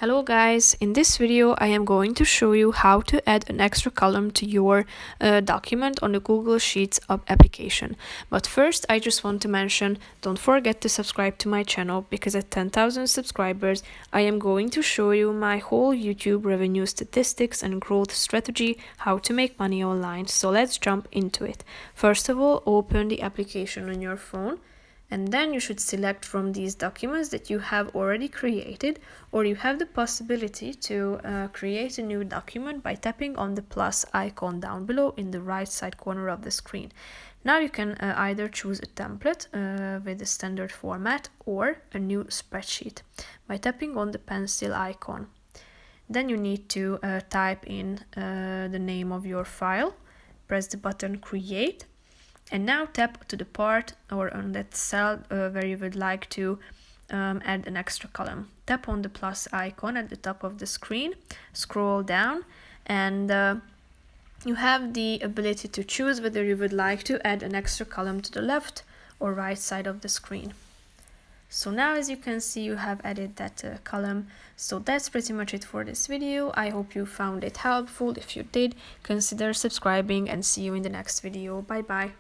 Hello guys, in this video I am going to show you how to add an extra column to your document on the Google Sheets application. But first I just want to mention, don't forget to subscribe to my channel because at 10,000 subscribers I am going to show you my whole YouTube revenue statistics and growth strategy, how to make money online. So let's jump into it. First of all, open the application on your phone. And then you should select from these documents that you have already created, or you have the possibility to create a new document by tapping on the plus icon down below in the right side corner of the screen. Now you can either choose a template with the standard format or a new spreadsheet by tapping on the pencil icon. Then you need to type in the name of your file, press the button create, and now tap to the part or on that cell where you would like to add an extra column. Tap on the plus icon at the top of the screen, scroll down, and you have the ability to choose whether you would like to add an extra column to the left or right side of the screen. So now, as you can see, you have added that column. So that's pretty much it for this video. I hope you found it helpful. If you did, consider subscribing and see you in the next video. Bye bye.